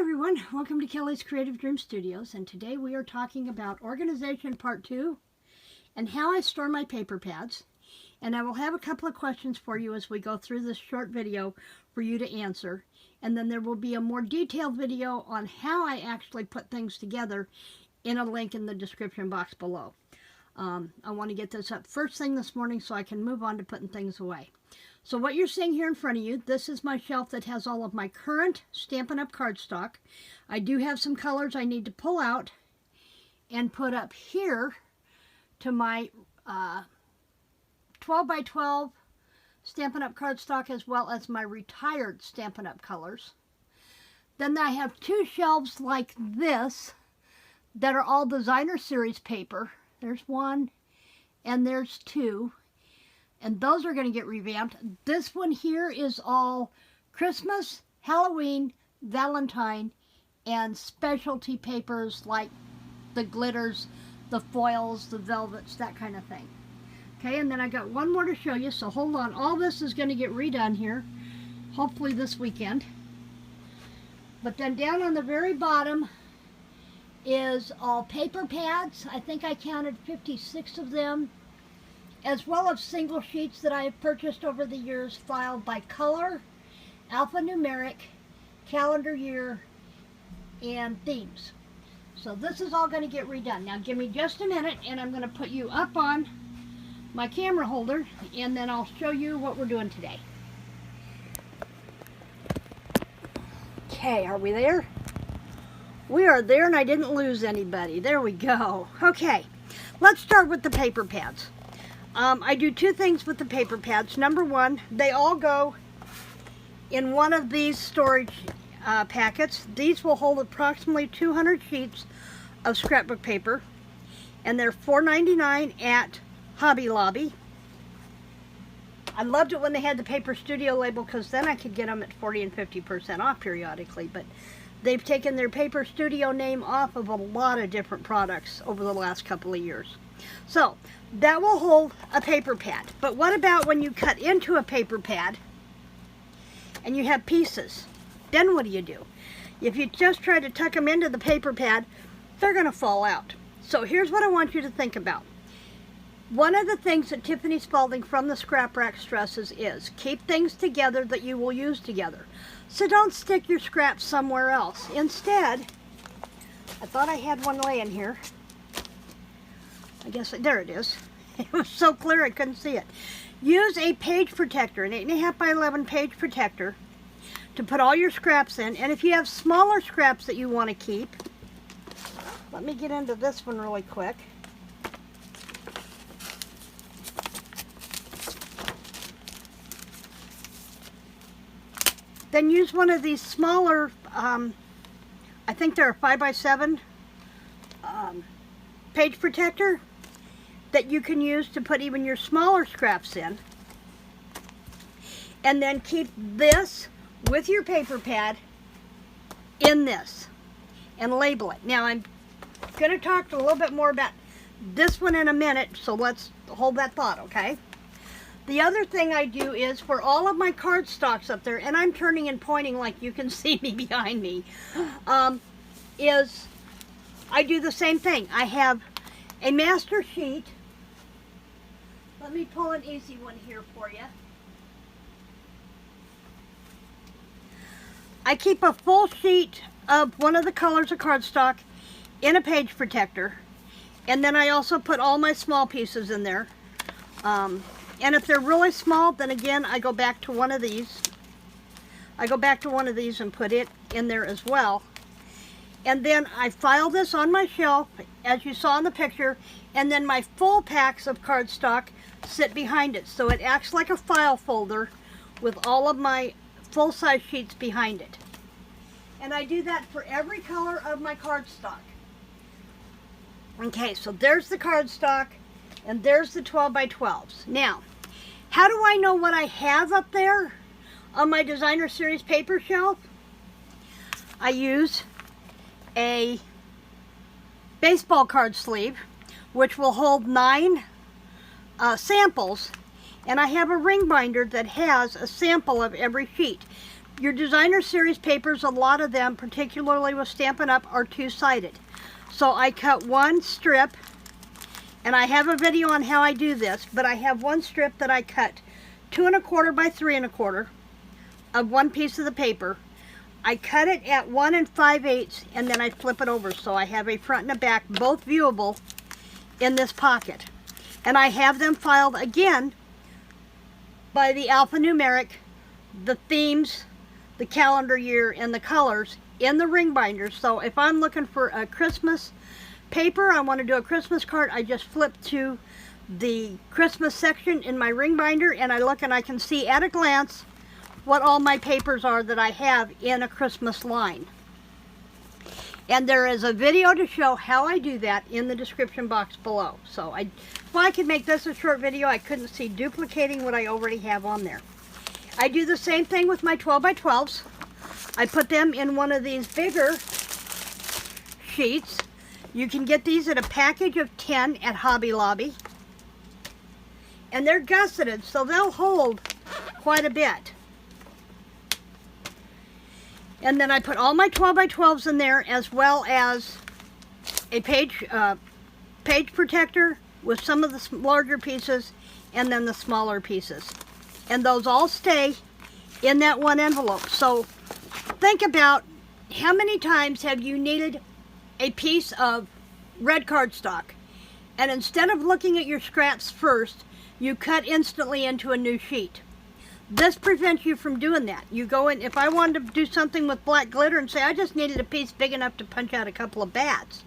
everyone, welcome to Kelly's Creative Dream Studios, and today we are talking about organization part 2 and how I store my paper pads. And I will have a couple of questions for you as we go through this short video for you to answer, and then there will be a more detailed video on how I actually put things together in a link in the description box below. I want to get this up first thing this morning so I can move on to putting things away. So what you're seeing here in front of you, this is my shelf that has all of my current Stampin' Up! Cardstock. I do have some colors I need to pull out and put up here to my 12 by 12 Stampin' Up! Cardstock, as well as my retired Stampin' Up! Colors. Then I have two shelves like this that are all designer series paper. There's one and there's two. And those are going to get revamped. This one here is all Christmas, Halloween, Valentine, and specialty papers like the glitters, the foils, the velvets, that kind of thing. Okay, and then I got one more to show you, so hold on. All this is going to get redone here, hopefully this weekend. But then down on the very bottom is all paper pads. I think I counted 56 of them, as well as single sheets that I have purchased over the years, filed by color, alphanumeric, calendar year, and themes. So this is all going to get redone. Now give me just a minute and I'm going to put you up on my camera holder and then I'll show you what we're doing today. Okay, are we there? We are there, and I didn't lose anybody. There we go. Okay, let's start with the paper pads. I do two things with the paper pads. Number one, they all go in one of these storage packets. These will hold approximately 200 sheets of scrapbook paper, and they're $4.99 at Hobby Lobby. I loved it when they had the Paper Studio label, because then I could get them at 40 and 50% off periodically, but they've taken their Paper Studio name off of a lot of different products over the last couple of years. So that will hold a paper pad. But what about when you cut into a paper pad and you have pieces? Then what do you do? If you just try to tuck them into the paper pad, they're going to fall out. So here's what I want you to think about. One of the things that Tiffany Spalding from the Scrap Rack stresses is keep things together that you will use together. So don't stick your scraps somewhere else. Instead, I thought I had one laying here. I guess, there it is. It was so clear I couldn't see it. Use a page protector, an 8.5 by 11 page protector, to put all your scraps in. And if you have smaller scraps that you want to keep, let me get into this one really quick. Then use one of these smaller, I think they're a 5 by 7 page protector that you can use to put even your smaller scraps in. And then keep this with your paper pad in this and label it. Now I'm going to talk a little bit more about this one in a minute, so let's hold that thought, okay? The other thing I do is for all of my cardstocks up there, and I'm turning and pointing like you can see me behind me, is I do the same thing. I have a master sheet. Let me pull an easy one here for you. I keep a full sheet of one of the colors of cardstock in a page protector, and then I also put all my small pieces in there. And if they're really small, then again, I go back to one of these. I go back to one of these and put it in there as well. And then I file this on my shelf, as you saw in the picture, and then my full packs of cardstock sit behind it. So it acts like a file folder with all of my full-size sheets behind it. And I do that for every color of my cardstock. Okay, so there's the cardstock, and there's the 12 by 12s. Now, how do I know what I have up there on my designer series paper shelf? I use a baseball card sleeve, which will hold 9 samples, and I have a ring binder that has a sample of every sheet. Your designer series papers, a lot of them, particularly with Stampin' Up, are two-sided. So I cut one strip, and I have a video on how I do this, but I have one strip that I cut 2 1/4 by 3 1/4 of one piece of the paper. I cut it at 1 5/8, and then I flip it over, so I have a front and a back, both viewable in this pocket. And I have them filed again by the alphanumeric, the themes, the calendar year, and the colors in the ring binder. So if I'm looking for a Christmas paper, I want to do a Christmas card, I just flip to the Christmas section in my ring binder, and I look and I can see at a glance what all my papers are that I have in a Christmas line. And there is a video to show how I do that in the description box below. So if I could make this a short video, I couldn't see duplicating what I already have on there. I do the same thing with my 12 by 12s. I put them in one of these bigger sheets. You can get these at a package of 10 at Hobby Lobby. And they're gusseted, so they'll hold quite a bit. And then I put all my 12 by 12s in there, as well as a page protector with some of the larger pieces and then the smaller pieces. And those all stay in that one envelope. So think about how many times have you needed a piece of red cardstock, and instead of looking at your scraps first, you cut instantly into a new sheet. This prevents you from doing that. You go in, if I wanted to do something with black glitter and say I just needed a piece big enough to punch out a couple of bats,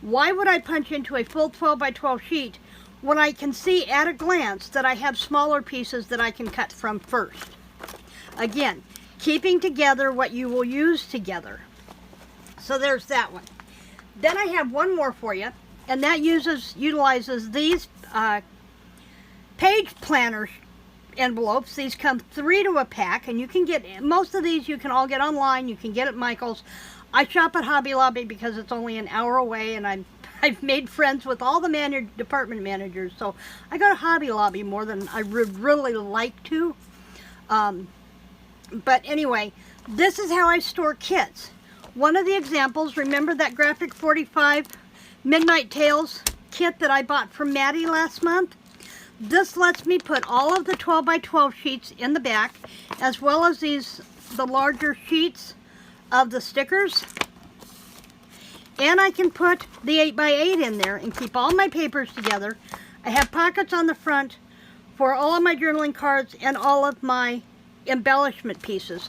why would I punch into a full 12 by 12 sheet when I can see at a glance that I have smaller pieces that I can cut from first? Again, keeping together what you will use together. So there's that one. Then I have one more for you, and that utilizes these page planner envelopes. These come 3 to a pack, and you can get most of these. You can all get online. You can get at Michael's. I shop at Hobby Lobby because it's only an hour away, and I've made friends with all the department managers, so I go to Hobby Lobby more than I would really like to. But anyway, this is how I store kits. One of the examples, remember that Graphic 45 Midnight Tales kit that I bought from Maddie last month? This lets me put all of the 12 by 12 sheets in the back, as well as the larger sheets of the stickers. And I can put the 8 by 8 in there and keep all my papers together. I have pockets on the front for all of my journaling cards and all of my embellishment pieces,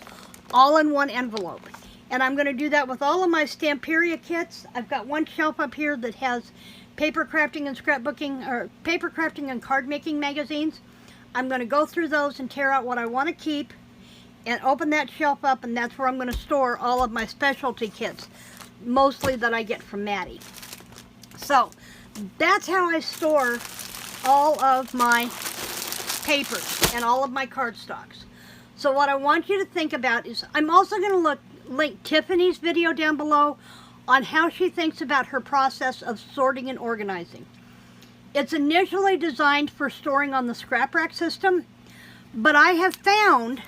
all in one envelope. And I'm going to do that with all of my Stamperia kits. I've got one shelf up here that has paper crafting and scrapbooking, or paper crafting and card making magazines. I'm going to go through those and tear out what I want to keep and open that shelf up, and that's where I'm going to store all of my specialty kits, mostly that I get from Maddie. So that's how I store all of my papers and all of my cardstocks. So what I want you to think about is, I'm also going to link Tiffany's video down below on how she thinks about her process of sorting and organizing. It's initially designed for storing on the scrap rack system, but I have found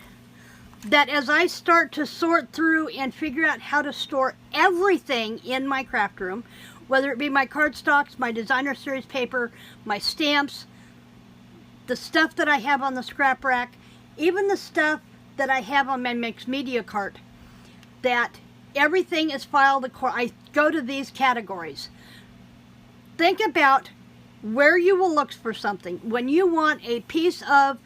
that as I start to sort through and figure out how to store everything in my craft room, whether it be my cardstocks, my designer series paper, my stamps, the stuff that I have on the scrap rack, even the stuff that I have on my mixed media cart, that everything is filed. I go to these categories. Think about where you will look for something. When you want a piece of,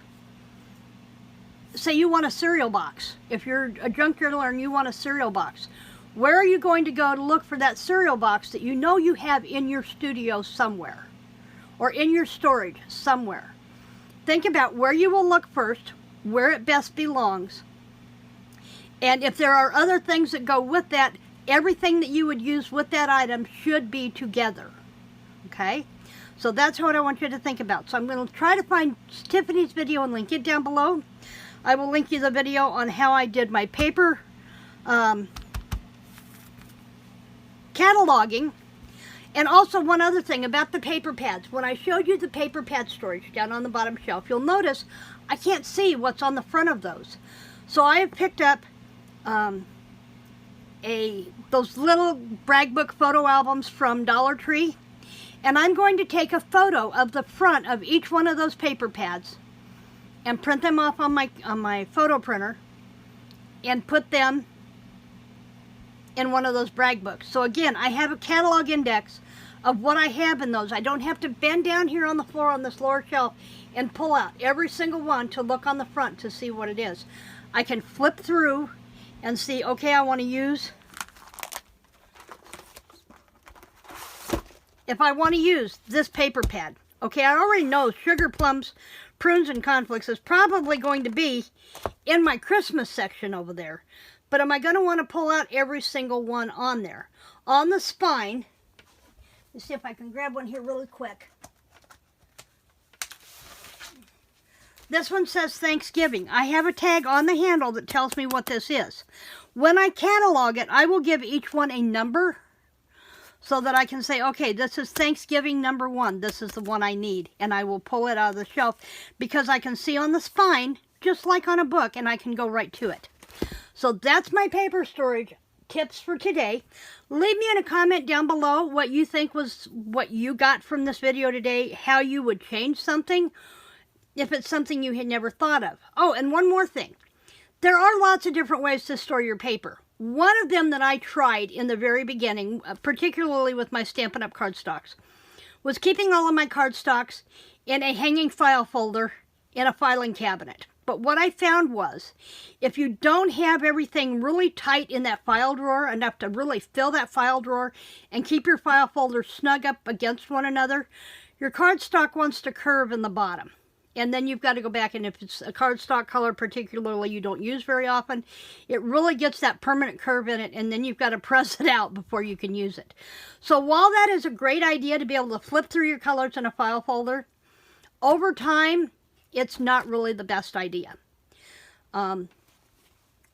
say you want a cereal box. If you're a junk journaler and you want a cereal box, where are you going to go to look for that cereal box that you know you have in your studio somewhere or in your storage somewhere? Think about where you will look first, where it best belongs. And if there are other things that go with that, everything that you would use with that item should be together. Okay? So that's what I want you to think about. So I'm going to try to find Tiffany's video and link it down below. I will link you the video on how I did my paper cataloging. And also one other thing about the paper pads. When I showed you the paper pad storage down on the bottom shelf, you'll notice I can't see what's on the front of those. So I have picked up those little brag book photo albums from Dollar Tree, and I'm going to take a photo of the front of each one of those paper pads and print them off on my photo printer and put them in one of those brag books. So again, I have a catalog index of what I have in those. I don't have to bend down here on the floor on this lower shelf and pull out every single one to look on the front to see what it is. I can flip through and see, okay, I want to use, if I want to use this paper pad. Okay, I already know Sugar Plums, Prunes, and Conflicts is probably going to be in my Christmas section over there. But am I going to want to pull out every single one on there? On the spine, let's see if I can grab one here really quick. This one says Thanksgiving. I have a tag on the handle that tells me what this is. When I catalog it, I will give each one a number so that I can say, okay, this is Thanksgiving number 1. This is the one I need. And I will pull it out of the shelf because I can see on the spine, just like on a book, and I can go right to it. So that's my paper storage tips for today. Leave me in a comment down below what you think was what you got from this video today, how you would change something, if it's something you had never thought of. Oh, and one more thing. There are lots of different ways to store your paper. One of them that I tried in the very beginning, particularly with my Stampin' Up! Cardstocks, was keeping all of my cardstocks in a hanging file folder in a filing cabinet. But what I found was, if you don't have everything really tight in that file drawer, enough to really fill that file drawer and keep your file folders snug up against one another, your cardstock wants to curve in the bottom. And then you've got to go back, and if it's a cardstock color particularly you don't use very often, it really gets that permanent curve in it, and then you've got to press it out before you can use it. So while that is a great idea to be able to flip through your colors in a file folder, over time, it's not really the best idea. You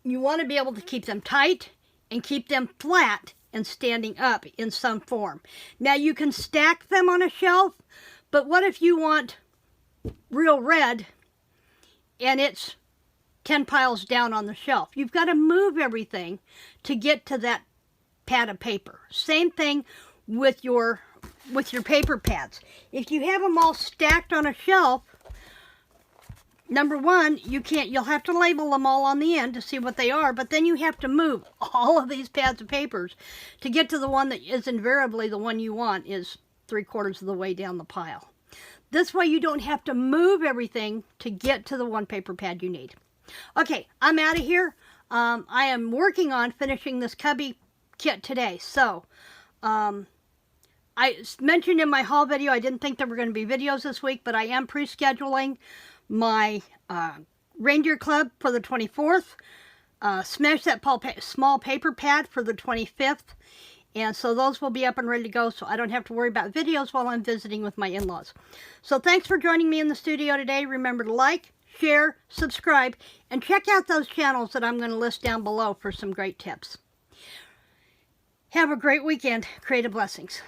want to be able to keep them tight and keep them flat and standing up in some form. Now you can stack them on a shelf, but what if you want real red and it's 10 piles down on the shelf? You've got to move everything to get to that pad of paper. Same thing with your paper pads. If you have them all stacked on a shelf, number one, you'll have to label them all on the end to see what they are, but then you have to move all of these pads of papers to get to the one that is invariably the one you want is 3/4 of the way down the pile. This way you don't have to move everything to get to the one paper pad you need. Okay, I'm out of here. I am working on finishing this cubby kit today. So, I mentioned in my haul video, I didn't think there were going to be videos this week, but I am pre-scheduling my reindeer club for the 24th. Smash that small paper pad for the 25th. And so those will be up and ready to go, so I don't have to worry about videos while I'm visiting with my in-laws. So thanks for joining me in the studio today. Remember to like, share, subscribe, and check out those channels that I'm going to list down below for some great tips. Have a great weekend. Creative blessings.